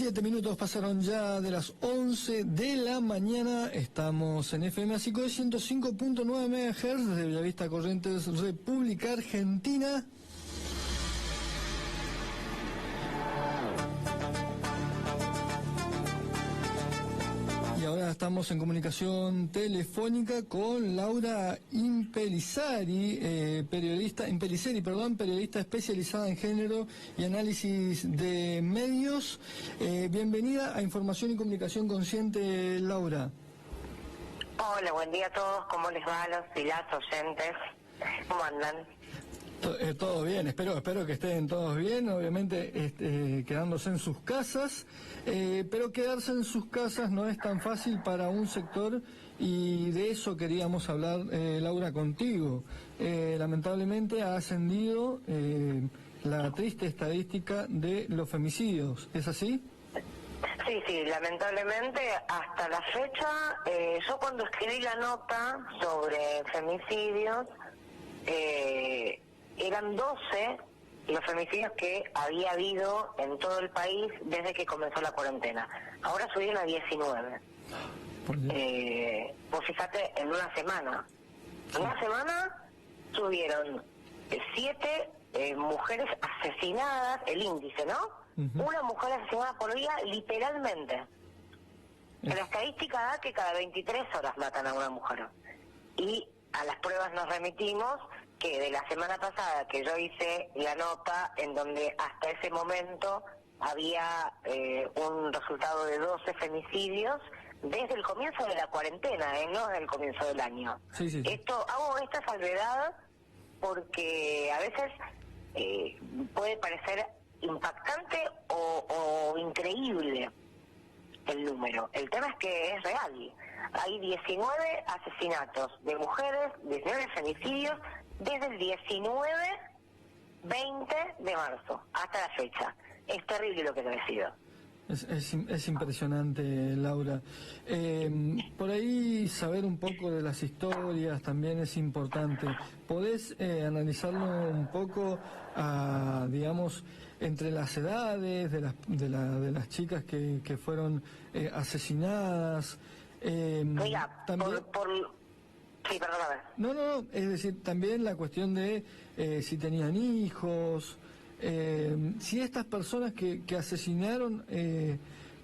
7 minutos pasaron ya de las 11 de la mañana. Estamos en FM Asico de 105.9 MHz desde Bellavista, Corrientes, República Argentina. Y ahora estamos en comunicación telefónica con Laura Impellizzeri, periodista especializada en género y análisis de medios. Bienvenida a Información y Comunicación Consciente, Laura. Hola, buen día a todos. ¿Cómo les va a los y las oyentes? ¿Cómo andan? Todo bien, espero que estén todos bien, obviamente quedándose en sus casas, pero quedarse en sus casas no es tan fácil para un sector y de eso queríamos hablar, Laura, contigo. Lamentablemente ha ascendido la triste estadística de los femicidios, ¿es así? Sí, lamentablemente hasta la fecha, yo cuando escribí la nota sobre femicidios, eran 12 los femicidios que había habido en todo el país desde que comenzó la cuarentena. Ahora subieron a 19. Pues fíjate, en una semana. En una semana subieron 7 mujeres asesinadas, el índice, ¿no? Una mujer asesinada por día, literalmente. La estadística da que cada 23 horas matan a una mujer. Y a las pruebas nos remitimos que de la semana pasada que yo hice la nota en donde hasta ese momento había un resultado de 12 femicidios desde el comienzo de la cuarentena, no desde el comienzo del año. Sí. Hago esta salvedad porque a veces puede parecer impactante o increíble el número. El tema es que es real. Hay 19 asesinatos de mujeres, 19 femicidios desde el 20 de marzo hasta la fecha. Es terrible lo que he decidido. Es impresionante, Laura. Por ahí saber un poco de las historias también es importante. ¿Podés analizarlo un poco, digamos, entre las edades de las chicas que fueron asesinadas? Mira, también... Sí, perdóname. No, es decir, también la cuestión de si tenían hijos... si estas personas que asesinaron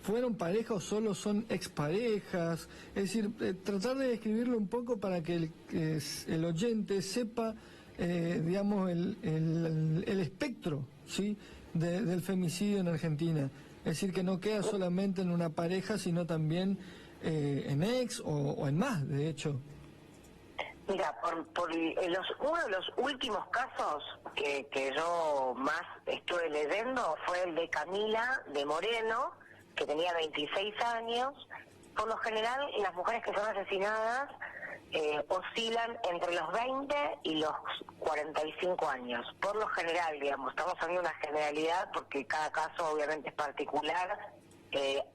fueron pareja o solo son exparejas, es decir, tratar de describirlo un poco para que el oyente sepa, digamos, el espectro, ¿sí?, del femicidio en Argentina. Es decir, que no queda solamente en una pareja, sino también en ex o en más, de hecho. Mira, uno de los últimos casos que yo más estuve leyendo fue el de Camila de Moreno, que tenía 26 años. Por lo general, las mujeres que son asesinadas oscilan entre los 20 y los 45 años. Por lo general, digamos, estamos hablando de una generalidad porque cada caso obviamente es particular,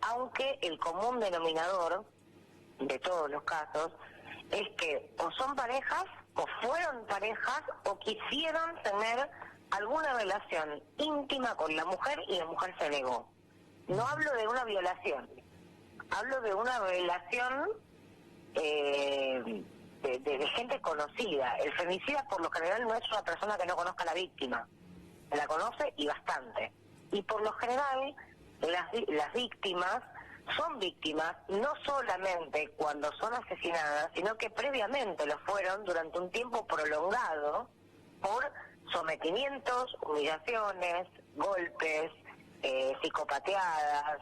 aunque el común denominador de todos los casos es que o son parejas, o fueron parejas, o quisieron tener alguna relación íntima con la mujer y la mujer se negó. No hablo de una violación, hablo de una relación de gente conocida. El femicida por lo general no es una persona que no conozca a la víctima, la conoce y bastante. Y por lo general las víctimas son víctimas no solamente cuando son asesinadas, sino que previamente lo fueron durante un tiempo prolongado por sometimientos, humillaciones, golpes, psicopateadas.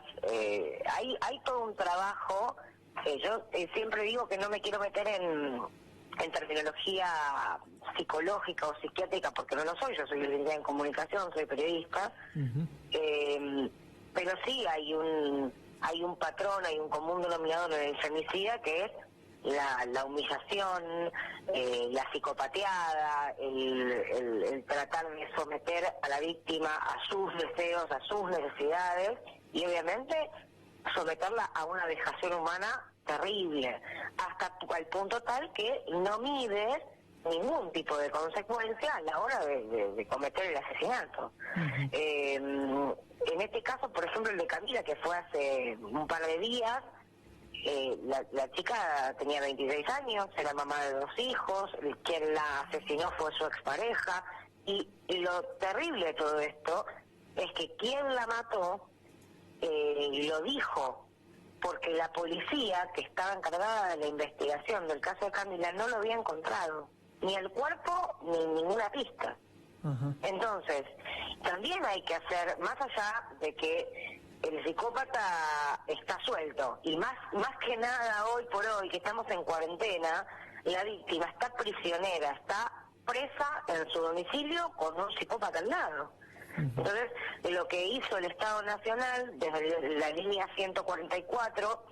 Hay todo un trabajo. Yo siempre digo que no me quiero meter en terminología psicológica o psiquiátrica porque no lo soy. Yo soy licenciada en comunicación, soy periodista. Pero sí hay un patrón, hay un común denominador en el femicida que es la humillación, la psicopateada, el tratar de someter a la víctima a sus deseos, a sus necesidades y obviamente someterla a una vejación humana terrible, hasta el punto tal que no mide ningún tipo de consecuencia a la hora de cometer el asesinato. en este caso, por ejemplo, el de Camila, que fue hace un par de días, la chica tenía 26 años, era mamá de 2 hijos, quien la asesinó fue su expareja, y lo terrible de todo esto es que quien la mató lo dijo, porque la policía que estaba encargada de la investigación del caso de Camila no lo había encontrado, ni el cuerpo ni ninguna pista. Ajá. Entonces, también hay que hacer, más allá de que el psicópata está suelto, y más que nada hoy por hoy, que estamos en cuarentena, la víctima está prisionera, está presa en su domicilio con un psicópata al lado. Entonces, lo que hizo el Estado Nacional, desde la línea 144,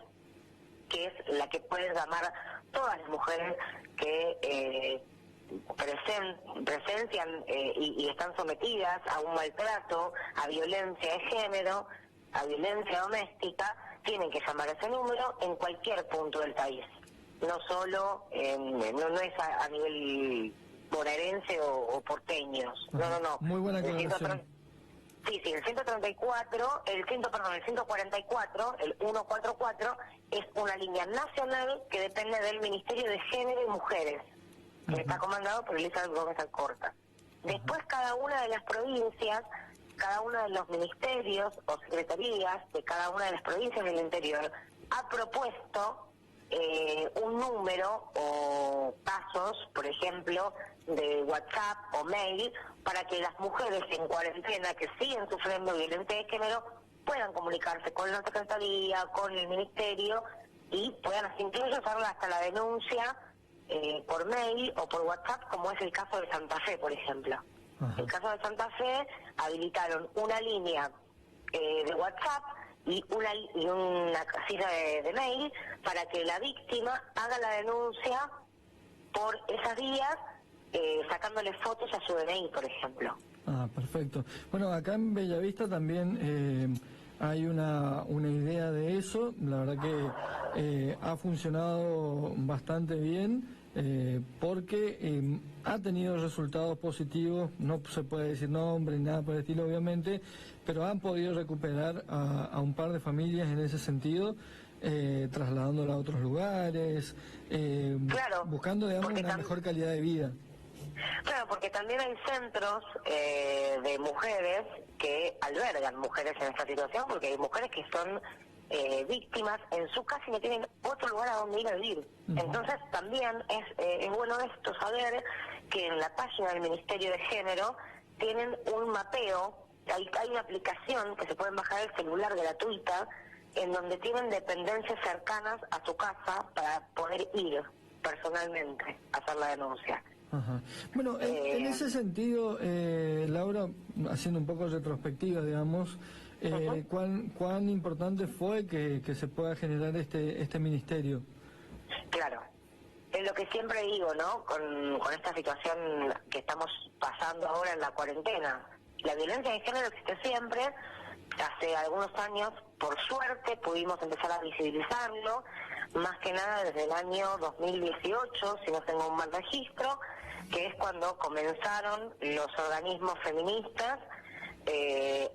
que es la que pueden llamar todas las mujeres que presencian y están sometidas a un maltrato, a violencia de género, a violencia doméstica, tienen que llamar a ese número en cualquier punto del país. No solo, no es a nivel bonaerense o porteños. No. Muy buena aclaración. Sí, el 134, el 144, el 144, es una línea nacional que depende del Ministerio de Género y Mujeres, que está comandado por Elizabeth Gómez Alcorta. Después, cada una de las provincias, cada uno de los ministerios o secretarías de cada una de las provincias del interior ha propuesto un número o pasos, por ejemplo, de WhatsApp o mail, para que las mujeres en cuarentena que siguen sufriendo violencia de género puedan comunicarse con la Secretaría, con el Ministerio, y puedan incluso hacer hasta la denuncia por mail o por WhatsApp, como es el caso de Santa Fe, por ejemplo. Ajá. El caso de Santa Fe habilitaron una línea de WhatsApp y una casilla de mail para que la víctima haga la denuncia por esas vías, sacándole fotos a su DNI, por ejemplo. Ah, perfecto. Bueno, acá en Bellavista también hay una idea de eso. La verdad que ha funcionado bastante bien porque ha tenido resultados positivos. No se puede decir nombre ni nada por el estilo, obviamente, pero han podido recuperar a un par de familias en ese sentido, trasladándola a otros lugares, Claro, buscando, digamos, una mejor calidad de vida. Claro, porque también hay centros de mujeres que albergan mujeres en esta situación, porque hay mujeres que son víctimas en su casa y no tienen otro lugar a donde ir a vivir. Entonces también es bueno esto, saber que en la página del Ministerio de Género tienen un mapeo, hay una aplicación que se pueden bajar el celular gratuita, en donde tienen dependencias cercanas a su casa para poder ir personalmente a hacer la denuncia. Ajá. Bueno, en ese sentido, Laura, haciendo un poco retrospectiva, digamos, ¿cuán importante fue que se pueda generar este ministerio? Claro, es lo que siempre digo, ¿no? Con esta situación que estamos pasando ahora en la cuarentena. La violencia de género existe siempre. Hace algunos años, por suerte, pudimos empezar a visibilizarlo, más que nada desde el año 2018, si no tengo un mal registro, que es cuando comenzaron los organismos feministas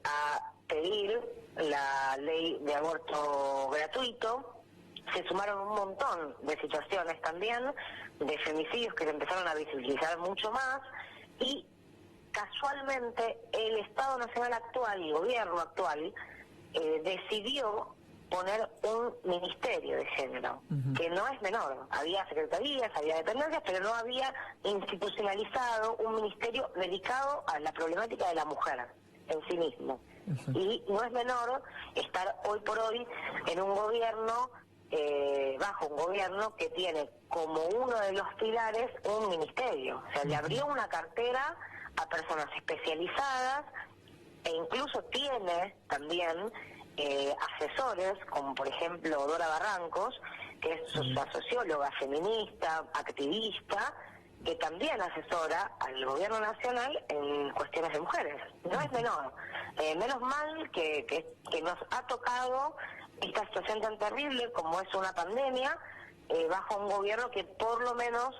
a pedir la ley de aborto gratuito. Se sumaron un montón de situaciones también, de femicidios que se empezaron a visibilizar mucho más, y casualmente el Estado Nacional actual y el gobierno actual decidió poner un ministerio de género, que no es menor. Había secretarías, había dependencias, pero no había institucionalizado un ministerio dedicado a la problemática de la mujer en sí mismo. Y no es menor estar hoy por hoy en un gobierno, bajo un gobierno que tiene como uno de los pilares un ministerio. O sea, le abrió una cartera a personas especializadas, e incluso tiene también asesores, como por ejemplo Dora Barrancos, que es una socióloga feminista, activista, que también asesora al gobierno nacional en cuestiones de mujeres. No es menor. Menos mal que nos ha tocado esta situación tan terrible como es una pandemia, bajo un gobierno que por lo menos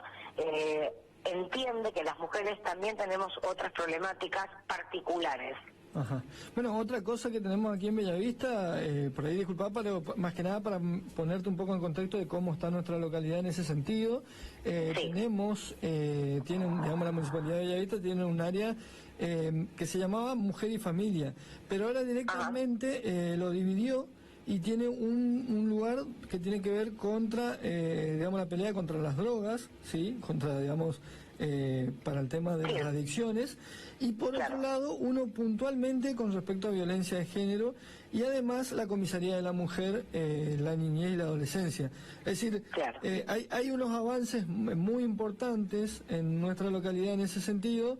entiende que las mujeres también tenemos otras problemáticas particulares, Ajá. Bueno, otra cosa que tenemos aquí en Bellavista, por ahí disculpa, pero más que nada para ponerte un poco en contexto de cómo está nuestra localidad en ese sentido, digamos, la Municipalidad de Bellavista tiene un área que se llamaba Mujer y Familia, pero ahora directamente lo dividió y tiene un lugar que tiene que ver contra, la pelea contra las drogas, ¿sí? Contra, para el tema de las adicciones, y por otro lado, uno puntualmente con respecto a violencia de género, y además la comisaría de la mujer, la niñez y la adolescencia. Es decir, hay unos avances muy importantes en nuestra localidad en ese sentido.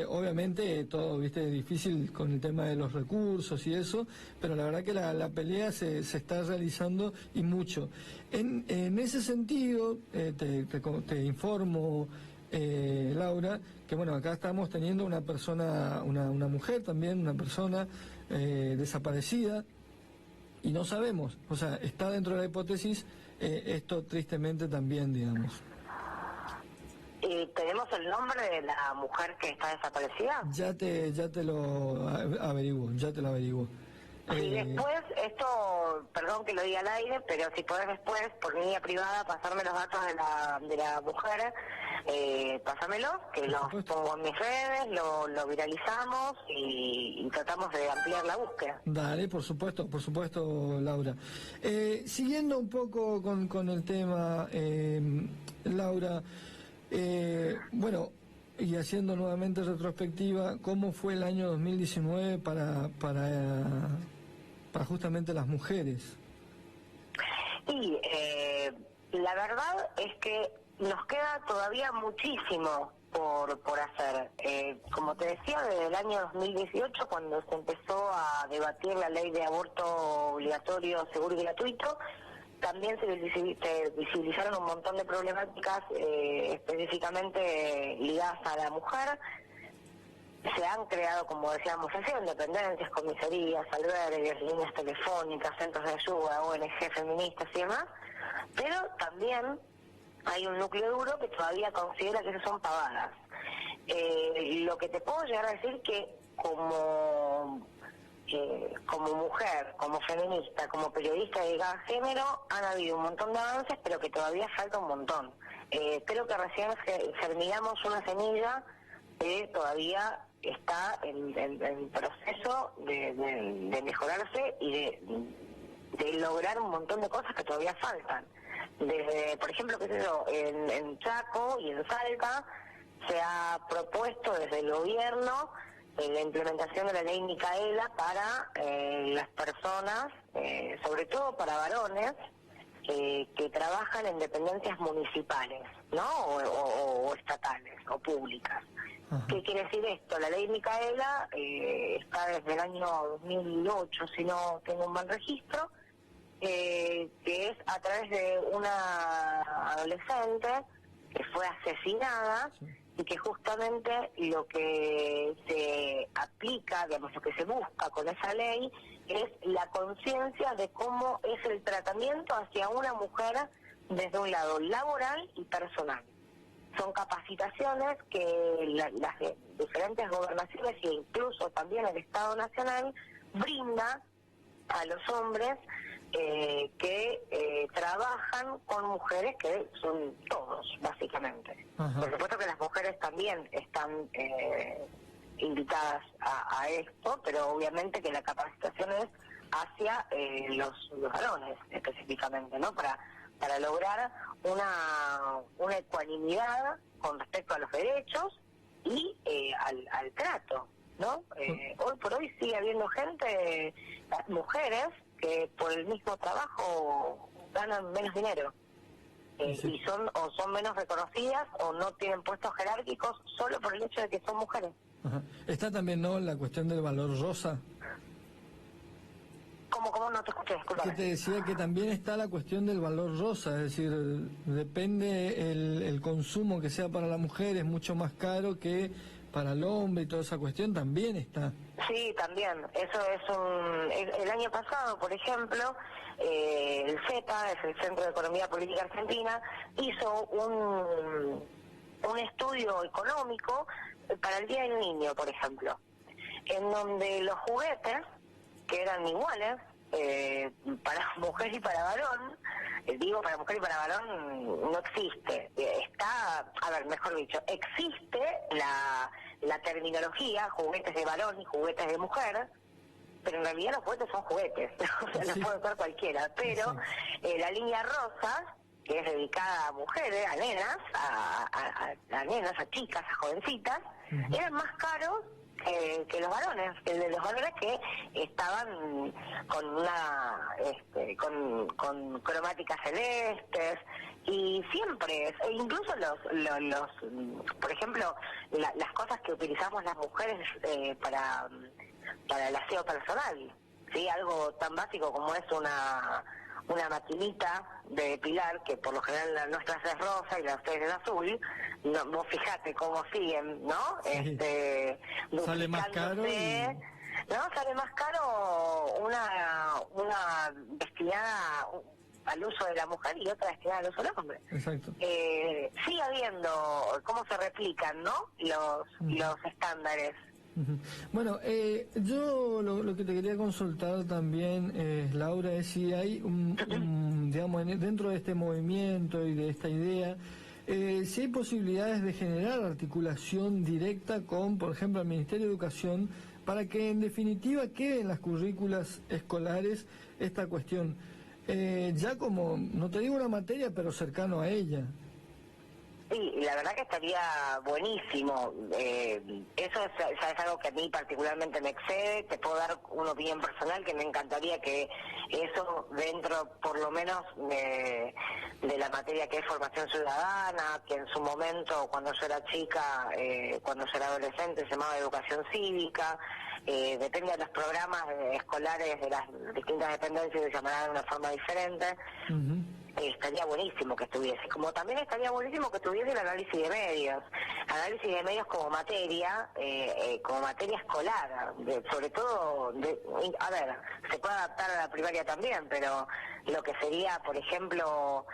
Obviamente todo, es difícil con el tema de los recursos y eso, pero la verdad que la pelea se está realizando y mucho. En ese sentido, te informo, Laura, que bueno, acá estamos teniendo una persona, una mujer también, una persona desaparecida, y no sabemos, o sea, está dentro de la hipótesis, esto tristemente también, digamos. ¿Tenemos el nombre de la mujer que está desaparecida? Ya te lo averiguo. Y después, esto, perdón que lo diga al aire, pero si podés después, por línea privada, pasarme los datos de la mujer, pásamelos, que los pongo en mis redes, lo viralizamos y tratamos de ampliar la búsqueda. Dale, por supuesto, Laura. Siguiendo un poco con el tema, Laura, bueno, y haciendo nuevamente retrospectiva, ¿cómo fue el año 2019 para justamente las mujeres? Y la verdad es que nos queda todavía muchísimo por hacer. Como te decía, desde el año 2018, cuando se empezó a debatir la ley de aborto obligatorio, seguro y gratuito, también se visibilizaron un montón de problemáticas específicamente ligadas a la mujer. Se han creado, como decíamos recién, dependencias, comisarías, albergues, líneas telefónicas, centros de ayuda, ONG feministas y demás, pero también hay un núcleo duro que todavía considera que esas son pavadas. Lo que te puedo llegar a decir que como mujer, como feminista, como periodista de cada género, han habido un montón de avances, pero que todavía falta un montón. Creo que recién germinamos una semilla que todavía está en proceso de mejorarse y de lograr un montón de cosas que todavía faltan. Desde, por ejemplo, en Chaco y en Salta se ha propuesto desde el gobierno la implementación de la ley Micaela para las personas, sobre todo para varones, que trabajan en dependencias municipales, ¿no? O estatales o públicas. Ajá. ¿Qué quiere decir esto? La ley Micaela está desde el año 2008, si no tengo un mal registro, que es a través de una adolescente que fue asesinada, sí, y que justamente lo que se aplica, digamos, lo que se busca con esa ley es la conciencia de cómo es el tratamiento hacia una mujer desde un lado laboral y personal. Son capacitaciones que las diferentes gobernaciones e incluso también el Estado Nacional brinda a los hombres que trabajan con mujeres, que son todos, básicamente. Ajá. Por supuesto que las mujeres también están invitadas a esto, pero obviamente que la capacitación es hacia los varones específicamente, ¿no? Para lograr una ecuanimidad con respecto a los derechos y al trato, ¿no? Hoy por hoy sigue habiendo gente, mujeres, que por el mismo trabajo ganan menos dinero sí, y son menos reconocidas o no tienen puestos jerárquicos solo por el hecho de que son mujeres. Ajá. Está también, ¿no?, la cuestión del valor rosa. ¿Cómo no te escuché? Disculpame. Que te decía que también está la cuestión del valor rosa, es decir, depende el consumo que sea para la mujer, es mucho más caro que para el hombre, y toda esa cuestión también está. Sí, también. Eso es el año pasado, por ejemplo, el CEPA, es el Centro de Economía Política Argentina, hizo un estudio económico para el Día del Niño, por ejemplo. en donde los juguetes, que eran iguales, para mujer y para varón, digo para mujer y para varón no existe, mejor dicho, existe la terminología juguetes de varón y juguetes de mujer, pero en realidad los juguetes son juguetes, o sea, los puede usar cualquiera, pero la línea rosa, que es dedicada a mujeres, a nenas, a nenas, a chicas, a jovencitas, eran más caros que los varones, el de los varones que estaban con cromáticas celestes, y siempre, incluso los por ejemplo, las cosas que utilizamos las mujeres para el aseo personal, ¿sí? Algo tan básico como es una maquinita de depilar, que por lo general la nuestra es rosa y la de ustedes es azul. No, vos fijate cómo siguen, ¿no? Sí. Sale más caro ¿no? Sale más caro una destinada al uso de la mujer y otra destinada al uso del hombre. Exacto. Sigue habiendo cómo se replican, ¿no? Los estándares. Bueno, yo lo que te quería consultar también, Laura, es si hay digamos, dentro de este movimiento y de esta idea, si hay posibilidades de generar articulación directa con, por ejemplo, el Ministerio de Educación, para que en definitiva quede en las currículas escolares esta cuestión, ya como, no te digo una materia, pero cercano a ella. Sí, la verdad que estaría buenísimo. Eso es algo que a mí particularmente me excede. Te puedo dar una opinión personal que me encantaría que eso dentro, por lo menos, de la materia que es formación ciudadana, que en su momento, cuando yo era chica, cuando yo era adolescente, se llamaba educación cívica. Depende de los programas escolares de las distintas dependencias, se llamarán de una forma diferente. Estaría buenísimo que estuviese, como también estaría buenísimo que estuviese el análisis de medios como materia escolar, sobre todo, a ver, se puede adaptar a la primaria también, pero lo que sería, por ejemplo,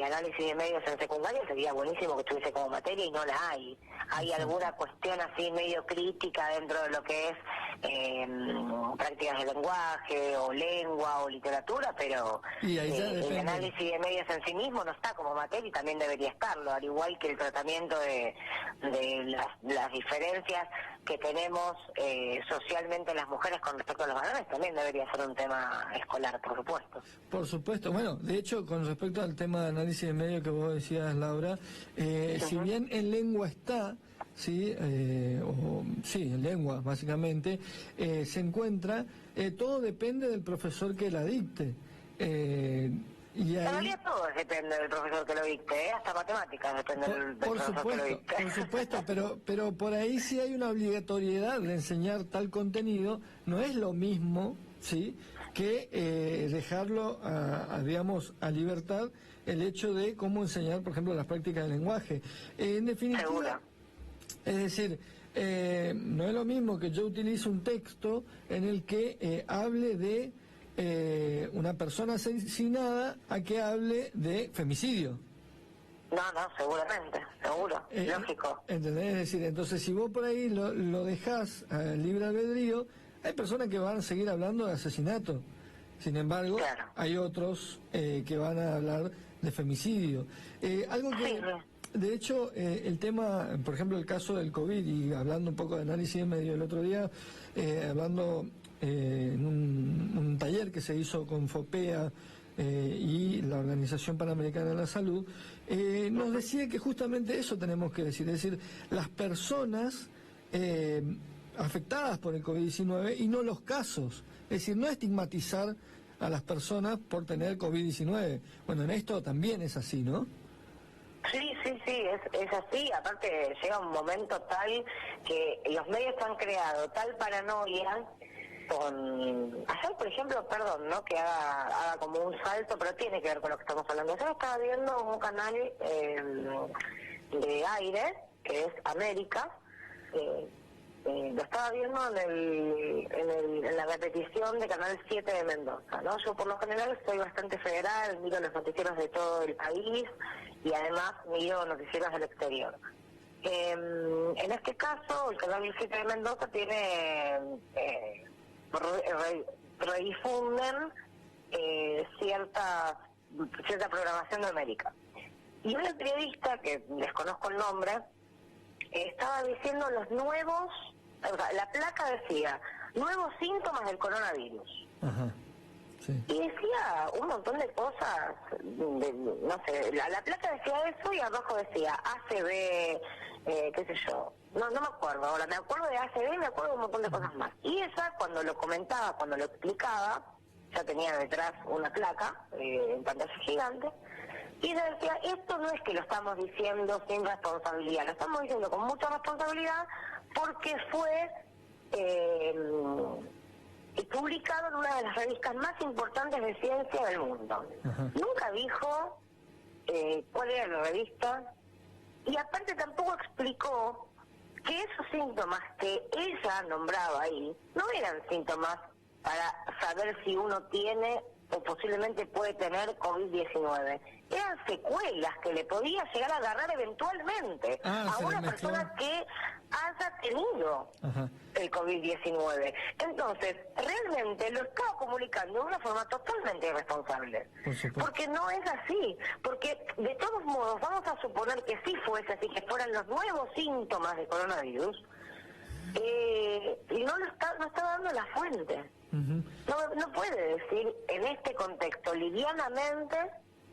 análisis de medios en secundaria sería buenísimo que estuviese como materia y no la hay. Hay alguna cuestión así medio crítica dentro de lo que es prácticas de lenguaje o lengua o literatura, pero el análisis de medios en sí mismo no está como materia y también debería estarlo, al igual que el tratamiento de las diferencias que tenemos socialmente las mujeres con respecto a los varones también debería ser un tema escolar, por supuesto. Por supuesto. Bueno, de hecho, con respecto al tema de análisis de medios que vos decías, Laura, si bien en lengua está, sí, en lengua básicamente, se encuentra, todo depende del profesor que la dicte. Y ahí, en realidad todo depende del profesor que lo dicte, hasta matemáticas depende del profesor que lo dicte. Por supuesto, pero por ahí sí hay una obligatoriedad de enseñar tal contenido, no es lo mismo, ¿sí?, que dejarlo digamos, a libertad el hecho de cómo enseñar, por ejemplo, las prácticas del lenguaje. En definitiva, Seguro. Es decir, no es lo mismo que yo utilice un texto en el que hable de una persona asesinada a que hable de femicidio. No, seguramente, seguro, lógico. ¿Entendés? Es decir, entonces si vos por ahí lo dejás libre albedrío, hay personas que van a seguir hablando de asesinato. Sin embargo, claro, hay otros que van a hablar de femicidio. Algo que... Sí. De hecho, el tema, por ejemplo, el caso del COVID, y hablando un poco de análisis de medios el otro día, hablando en un taller que se hizo con FOPEA y la Organización Panamericana de la Salud, nos decía que justamente eso tenemos que decir, es decir, las personas afectadas por el COVID-19 y no los casos, es decir, no estigmatizar a las personas por tener COVID-19. Bueno, en esto también es así, ¿no? Sí, es así. Aparte llega un momento tal que los medios han creado tal paranoia con... Ayer, por ejemplo, perdón, ¿no?, que haga como un salto, pero tiene que ver con lo que estamos hablando. Yo estaba viendo un canal de aire, que es América, lo estaba viendo en la repetición de Canal 7 de Mendoza, ¿no? Yo por lo general estoy bastante federal, miro los noticieros de todo el país y además miro noticieros del exterior. En este caso, el canal 7 de Mendoza tiene redifunden cierta programación de América. Y una periodista, que desconozco el nombre, estaba diciendo los nuevos, o sea, la placa decía, nuevos síntomas del coronavirus. Ajá. Sí. Y decía un montón de cosas, no sé, la placa decía eso y abajo decía ACV, qué sé yo, no me acuerdo ahora, me acuerdo de ACV y me acuerdo de un montón de cosas más. Y esa, cuando lo comentaba, cuando lo explicaba, ya tenía detrás una placa en pantalla gigante, y ella decía, esto no es que lo estamos diciendo sin responsabilidad, lo estamos diciendo con mucha responsabilidad porque fue publicado en una de las revistas más importantes de ciencia del mundo. Ajá. Nunca dijo cuál era la revista, y aparte tampoco explicó que esos síntomas que ella nombraba ahí no eran síntomas para saber si uno tiene o posiblemente puede tener COVID-19. Eran secuelas que le podía llegar a agarrar eventualmente a una persona que haya tenido el COVID-19. Entonces, realmente lo estaba comunicando de una forma totalmente irresponsable. Porque no es así. Porque, de todos modos, vamos a suponer que sí fuese así, que fueran los nuevos síntomas de coronavirus, y no está dando la fuente. No puede decir en este contexto livianamente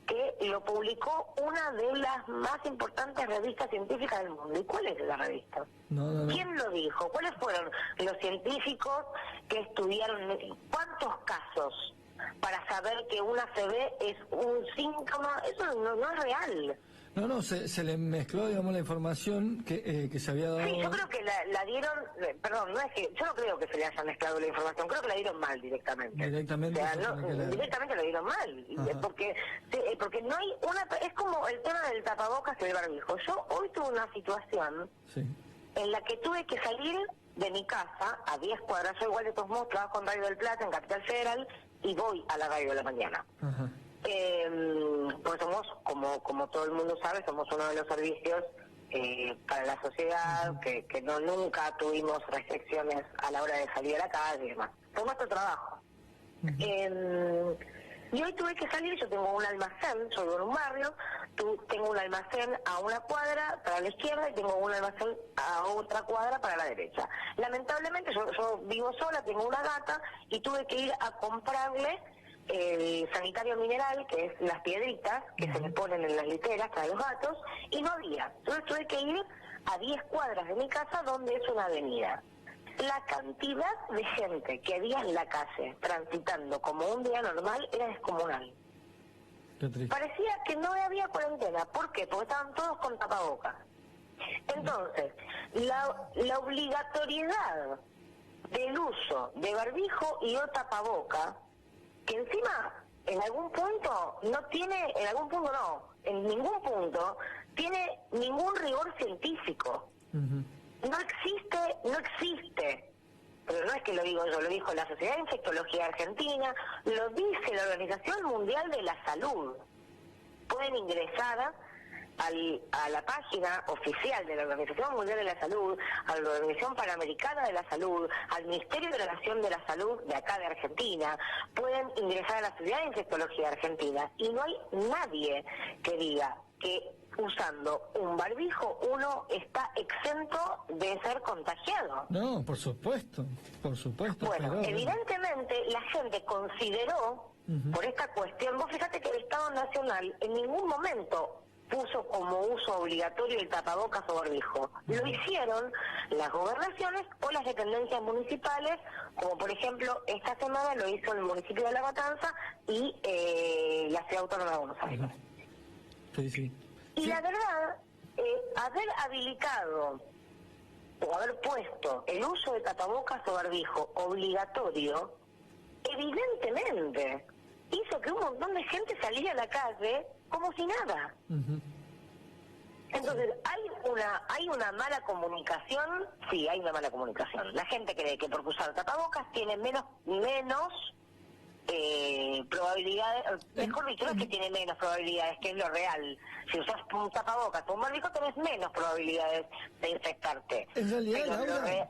que lo publicó una de las más importantes revistas científicas del mundo. ¿Y cuál es la revista? No. ¿Quién lo dijo? ¿Cuáles fueron los científicos que estudiaron? ¿Cuántos casos para saber que una ACV es un síntoma? Eso no es real. No, se le mezcló, digamos, la información que se había dado. Sí, yo creo que la dieron, perdón, no es que, yo no creo que se le haya mezclado la información, creo que la dieron mal directamente. Directamente. O sea, directamente la dieron mal, porque no hay es como el tema del tapabocas y el barbijo. Yo hoy tuve una situación en la que tuve que salir de mi casa a 10 cuadras, yo igual de todos modos trabajo en Radio del Plata, en Capital Federal, y voy a la radio de la mañana. Pues somos, como todo el mundo sabe, somos uno de los servicios para la sociedad, que nunca tuvimos restricciones a la hora de salir a la calle y demás. Fue nuestro trabajo. Y hoy tuve que salir, yo tengo un almacén, yo vivo en un barrio, tengo un almacén a una cuadra para la izquierda y tengo un almacén a otra cuadra para la derecha. Lamentablemente yo vivo sola, tengo una gata y tuve que ir a comprarle el sanitario mineral, que es las piedritas que se le ponen en las literas para los gatos, y no había. Entonces tuve que ir a 10 cuadras de mi casa, donde es una avenida. La cantidad de gente que había en la calle transitando como un día normal era descomunal. Parecía que no había cuarentena. ¿Por qué? Porque estaban todos con tapabocas. Entonces, la obligatoriedad del uso de barbijo y o tapaboca, que encima en algún punto en ningún punto tiene ningún rigor científico. No existe, pero no es que lo digo yo, lo dijo la Sociedad de Infectología Argentina, lo dice la Organización Mundial de la Salud. Pueden ingresar a la página oficial de la Organización Mundial de la Salud, a la Organización Panamericana de la Salud, al Ministerio de la Nación de la Salud de acá de Argentina, pueden ingresar a la Sociedad de Infectología Argentina, y no hay nadie que diga que usando un barbijo uno está exento de ser contagiado. No, por supuesto. Bueno, pero evidentemente la gente consideró, por esta cuestión, vos fíjate que el Estado Nacional en ningún momento puso como uso obligatorio el tapabocas o barbijo. Lo hicieron las gobernaciones o las dependencias municipales, como por ejemplo esta semana lo hizo el municipio de La Matanza y la Ciudad Autónoma de Buenos Aires. Y la verdad, haber habilitado o haber puesto el uso de tapabocas o barbijo obligatorio, evidentemente hizo que un montón de gente saliera a la calle como si nada. Entonces, ¿hay una mala comunicación? Sí, hay una mala comunicación. La gente cree que por usar tapabocas tiene menos probabilidades, mejor dicho, no es que tiene menos probabilidades, que es lo real. Si usas un tapabocas o un barbijo, tenés menos probabilidades de infectarte. En realidad, Pero Laura,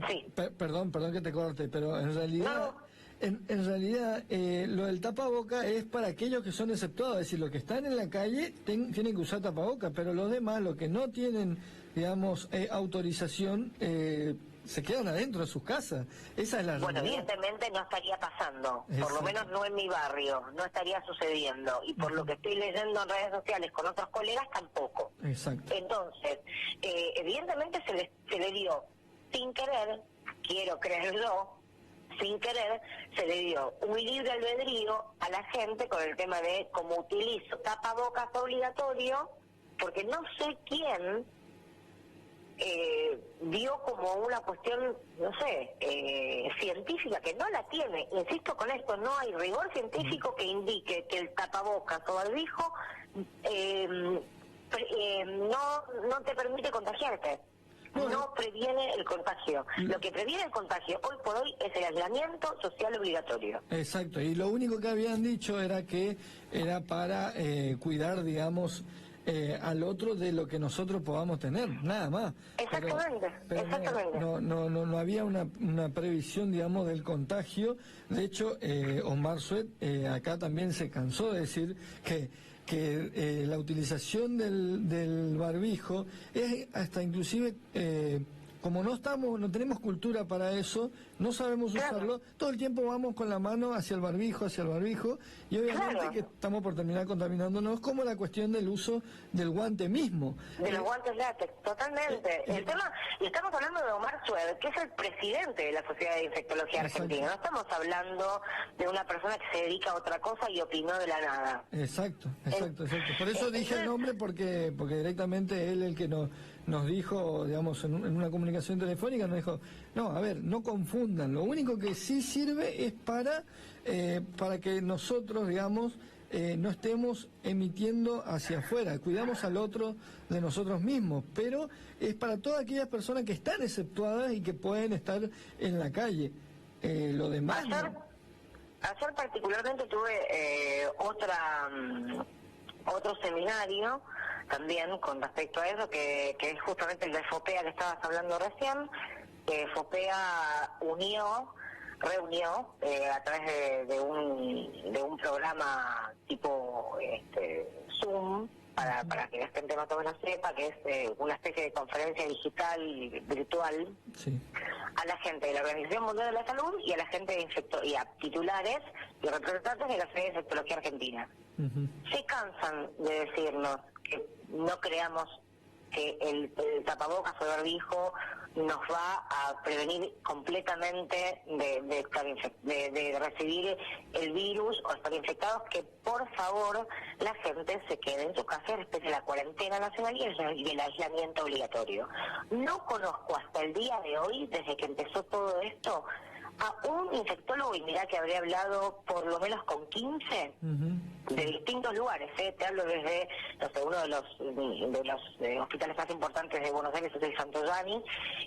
sí. perdón que te corte, pero en realidad... No. En realidad, lo del tapaboca es para aquellos que son exceptuados, es decir, los que están en la calle tienen que usar tapaboca, pero los demás, los que no tienen, digamos, autorización, se quedan adentro de sus casas. Esa es la Bueno, realidad. evidentemente no estaría pasando, por Exacto. lo menos no en mi barrio, no estaría sucediendo, y por lo que estoy leyendo en redes sociales con otros colegas tampoco. Exacto. Entonces, evidentemente se le dio, sin querer, quiero creerlo, sin querer, se le dio un libre albedrío a la gente con el tema de cómo utilizo tapabocas obligatorio, porque no sé quién vio como una cuestión, no sé, científica, que no la tiene. Insisto con esto, no hay rigor científico que indique que el tapabocas o barbijo no te permite contagiarte. No previene el contagio. Lo que previene el contagio hoy por hoy es el aislamiento social obligatorio. Exacto, y lo único que habían dicho era que era para cuidar, digamos, al otro de lo que nosotros podamos tener, nada más. Exactamente, Pero exactamente. no había una previsión, digamos, del contagio. De hecho, Omar Suet acá también se cansó de decir que la utilización del barbijo es hasta inclusive como no tenemos cultura para eso, no sabemos usarlo, todo el tiempo vamos con la mano hacia el barbijo, y obviamente que estamos por terminar contaminándonos, como la cuestión del uso del guante mismo. De los guantes látex, totalmente. El tema, y estamos hablando de Omar Sued, que es el presidente de la Sociedad de Infectología Argentina. No estamos hablando de una persona que se dedica a otra cosa y opinó de la nada. Exacto. Por eso dije el nombre, porque directamente él el que nos dijo, digamos, en una comunicación telefónica, nos dijo, no, a ver, no confundan, lo único que sí sirve es para que nosotros, digamos, no estemos emitiendo hacia afuera, cuidamos al otro de nosotros mismos, pero es para todas aquellas personas que están exceptuadas y que pueden estar en la calle. Lo demás... Ayer particularmente tuve otro seminario también con respecto a eso, que es justamente el de FOPEA que estabas hablando recién. FOPEA reunió a través de un programa tipo Zoom, para que la gente más o menos sepa, que es una especie de conferencia digital virtual, sí, a la gente de la Organización Mundial de la Salud y a la gente y a titulares y representantes de la Sociedad de Infectología Argentina. Se cansan de decirnos que no creamos que el tapabocas o el barbijo nos va a prevenir completamente de recibir el virus o estar infectados, que por favor la gente se quede en su casa, respete la cuarentena nacional y el aislamiento obligatorio. No conozco hasta el día de hoy, desde que empezó todo esto, a un infectólogo, y mirá que habré hablado por lo menos con 15 de distintos lugares, te hablo desde, no sé, uno de los hospitales más importantes de Buenos Aires es el Santoyani,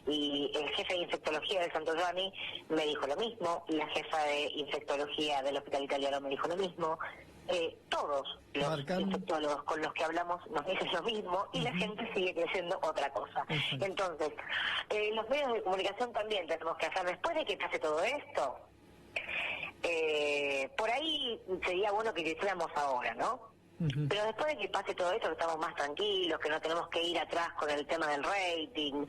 y el jefe de infectología del Santoyani me dijo lo mismo, la jefa de infectología del Hospital Italiano me dijo lo mismo, todos los infectólogos con los que hablamos nos dicen lo mismo, y la gente sigue creyendo otra cosa. Entonces, los medios de comunicación también tenemos que hacer, después de que pase todo esto, por ahí sería bueno que lo hiciéramos ahora, ¿no? Pero después de que pase todo esto, que estamos más tranquilos, que no tenemos que ir atrás con el tema del rating,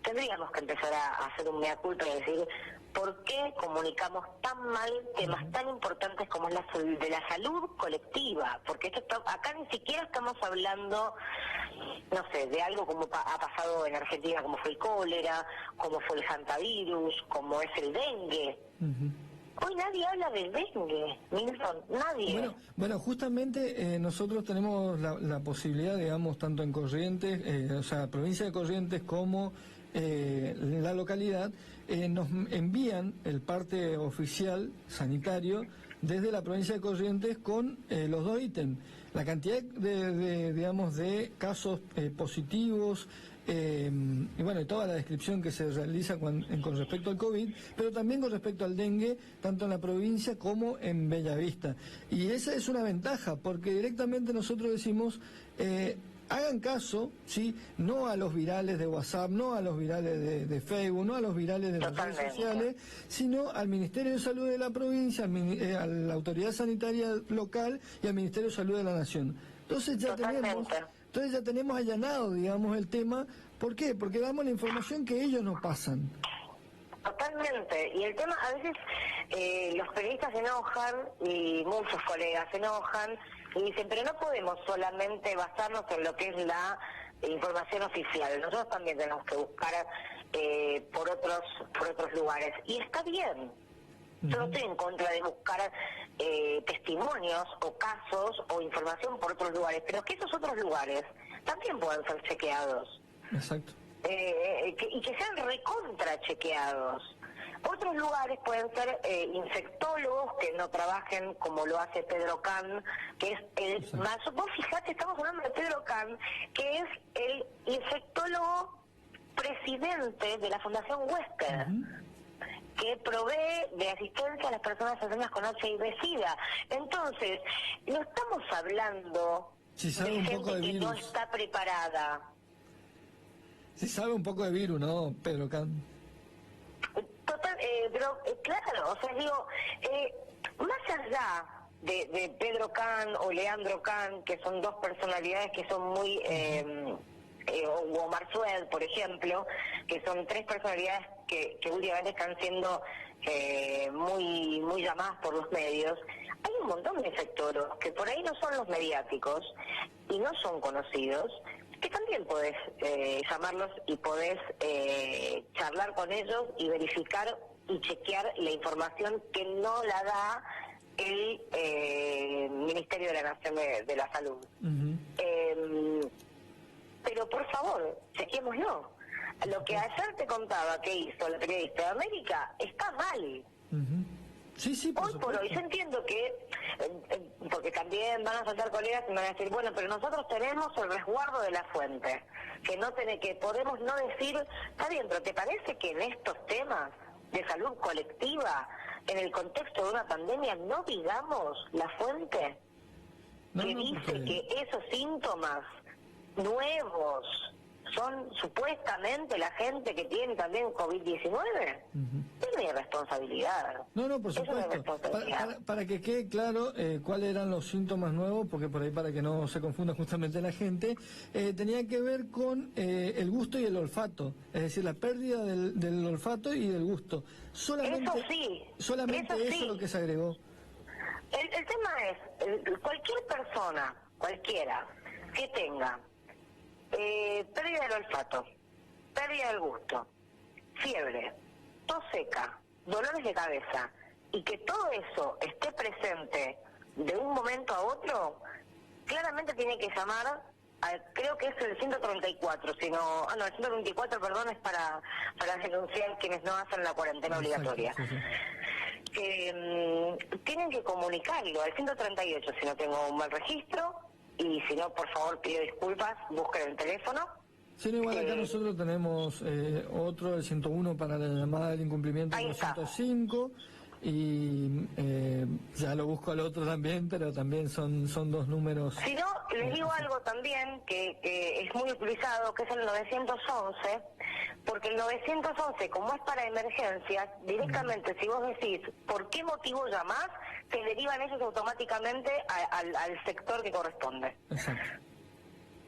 tendríamos que empezar a hacer un mea culpa y decir, ¿por qué comunicamos tan mal temas tan importantes como es de la salud colectiva? Porque acá ni siquiera estamos hablando, no sé, de algo como ha pasado en Argentina, como fue el cólera, como fue el hantavirus, como es el dengue. Hoy nadie habla del dengue, Nilson, nadie. Bueno, justamente nosotros tenemos la posibilidad, digamos, tanto en Corrientes, o sea, provincia de Corrientes como la localidad, nos envían el parte oficial sanitario desde la provincia de Corrientes con los dos ítems. la cantidad digamos, de casos positivos, y bueno, y toda la descripción que se realiza con respecto al COVID, pero también con respecto al dengue, tanto en la provincia como en Bellavista. Y esa es una ventaja, porque directamente nosotros decimos, hagan caso, ¿sí? No a los virales de WhatsApp, no a los virales de Facebook, no a los virales de las redes sociales, sino al Ministerio de Salud de la provincia, a la Autoridad Sanitaria Local y al Ministerio de Salud de la Nación. Entonces ya tenemos allanado, digamos, el tema. ¿Por qué? Porque damos la información que ellos nos pasan. Totalmente. Y el tema, a veces los periodistas se enojan y muchos colegas se enojan y dicen, pero no podemos solamente basarnos en lo que es la información oficial. Nosotros también tenemos que buscar por otros lugares. Y está bien. Yo no estoy en contra de buscar testimonios o casos o información por otros lugares, pero que esos otros lugares también puedan ser chequeados. Exacto. Y que sean recontra chequeados. Otros lugares pueden ser infectólogos que no trabajen como lo hace Pedro Can, que es el más... Vos fijate, estamos hablando de Pedro Can, que es el infectólogo presidente de la Fundación Huésped, que provee de asistencia a las personas enfermas con HIV-Sida. Entonces, no estamos hablando de gente que no está preparada. Si sabe un poco de virus, ¿no, Pedro Can? Total, pero claro, o sea, digo, más allá de Pedro Can o Leandro Can, que son dos personalidades que son muy... o Omar Sued, por ejemplo, que son tres personalidades que últimamente están siendo muy llamadas por los medios. Hay un montón de infectólogos que por ahí no son los mediáticos y no son conocidos, que también podés llamarlos y podés charlar con ellos y verificar y chequear la información que no la da el Ministerio de la Nación de la Salud. Pero por favor, chequémoslo. Lo que ayer te contaba que hizo la periodista de América está mal. Sí, hoy por hoy yo entiendo que, porque también van a saltar colegas y me van a decir, bueno, pero nosotros tenemos el resguardo de la fuente, que podemos no decir, está bien, pero ¿te parece que en estos temas de salud colectiva, en el contexto de una pandemia, no digamos la fuente que dice que esos síntomas nuevos son supuestamente la gente que tiene también COVID-19? Es mi responsabilidad. No, por supuesto. Para que quede claro cuáles eran los síntomas nuevos, porque por ahí para que no se confunda justamente la gente, tenía que ver con el gusto y el olfato, es decir, la pérdida del olfato y del gusto. Solamente eso es lo que se agregó. El tema es, cualquier persona, cualquiera, que tenga pérdida del olfato, pérdida del gusto, fiebre, tos seca, dolores de cabeza, y que todo eso esté presente de un momento a otro, claramente tiene que llamar, creo que es el 134, el 134, perdón, es para denunciar quienes no hacen la cuarentena obligatoria. Tienen que comunicarlo al 138 si no tengo un mal registro, y si no, por favor, pido disculpas, busquen el teléfono. Sí, no, igual acá nosotros tenemos otro, el 101 para la llamada del incumplimiento, el 205, y ya lo busco al otro también, pero también son dos números. Si no, les digo algo también que es muy utilizado, que es el 911, porque el 911, como es para emergencias, directamente si vos decís por qué motivo llamás, te derivan ellos automáticamente al sector que corresponde. Exacto.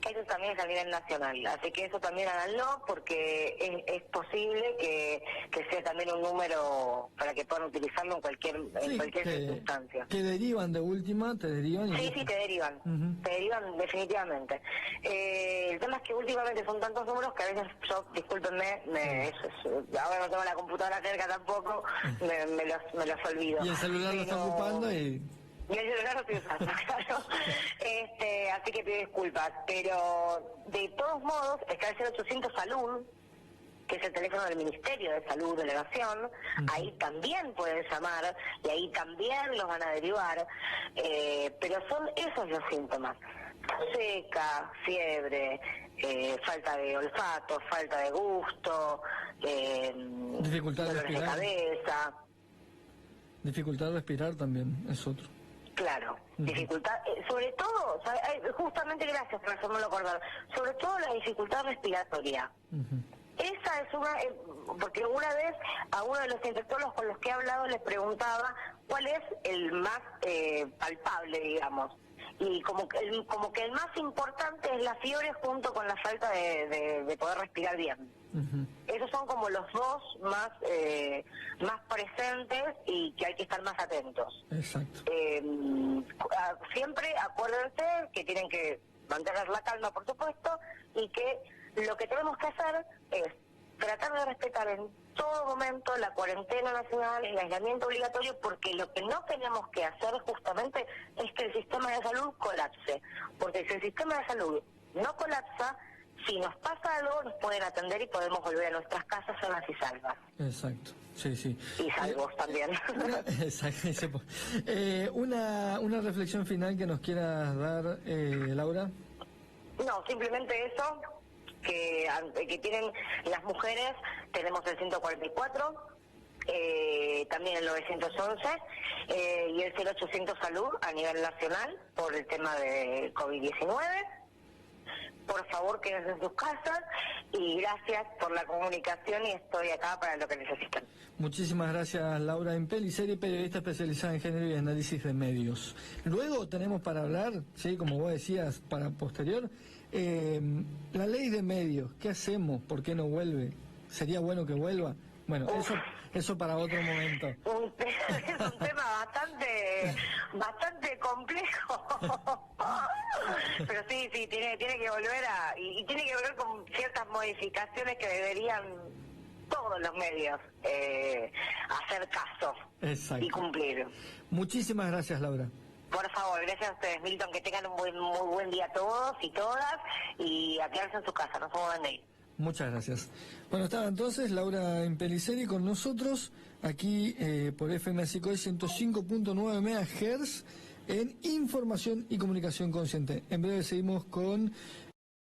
Eso también es a nivel nacional, así que eso también háganlo, porque es posible que sea también un número para que puedan utilizarlo en cualquier circunstancia. Que derivan de última, te derivan. Sí, te derivan, te derivan definitivamente. El tema es que últimamente son tantos números que a veces yo, discúlpenme, ahora no tengo la computadora cerca tampoco, me los olvido. Y el celular lo está ocupando y... Y el celular lo estoy usando, claro. Así que pido disculpas. Pero, de todos modos, está el 0800 Salud, que es el teléfono del Ministerio de Salud Delegación. Ahí también pueden llamar y ahí también los van a derivar, pero son esos los síntomas: seca, fiebre, falta de olfato, falta de gusto, dificultad de dolores de respirar. cabeza. Dificultad de respirar también es otro. Claro, dificultad, sobre todo, justamente gracias por hacerme lo acordar, sobre todo la dificultad respiratoria. Esa es una, porque una vez a uno de los infectólogos con los que he hablado les preguntaba cuál es el más palpable, digamos. Y como que el más importante es la fiebre junto con la falta de poder respirar bien. Esos son como los dos más presentes y que hay que estar más atentos. Exacto. Siempre acuérdense que tienen que mantener la calma, por supuesto, y que lo que tenemos que hacer es tratar de respetar en todo momento la cuarentena nacional, el aislamiento obligatorio, porque lo que no tenemos que hacer justamente es que el sistema de salud colapse, porque si el sistema de salud no colapsa, si nos pasa algo nos pueden atender y podemos volver a nuestras casas sanas y salvas. Exacto, sí, sí. Y salvos también. Exacto. Una reflexión final que nos quieras dar, Laura. No, simplemente eso, que tienen las mujeres, tenemos el 144, también el 911 y el 0800 Salud a nivel nacional por el tema de COVID-19. Por favor, quédense en sus casas y gracias por la comunicación y estoy acá para lo que necesiten. Muchísimas gracias, Laura Pelliceri, periodista especializada en género y análisis de medios. Luego tenemos para hablar, sí, como vos decías, para posterior, la ley de medios. ¿Qué hacemos? ¿Por qué no vuelve? ¿Sería bueno que vuelva? Bueno, eso para otro momento. Es un tema bastante complejo. Pero sí, tiene que volver y tiene que volver con ciertas modificaciones que deberían todos los medios hacer caso. Exacto. Y cumplir. Muchísimas gracias, Laura. Por favor, gracias a ustedes, Milton, que tengan un muy buen día a todos y todas y a quedarse en su casa, no se muevan de ahí. Muchas gracias. Bueno, estaba entonces Laura Pelliceri con nosotros aquí por FM Asicoy 105.9 MHz en Información y Comunicación Consciente. En breve seguimos con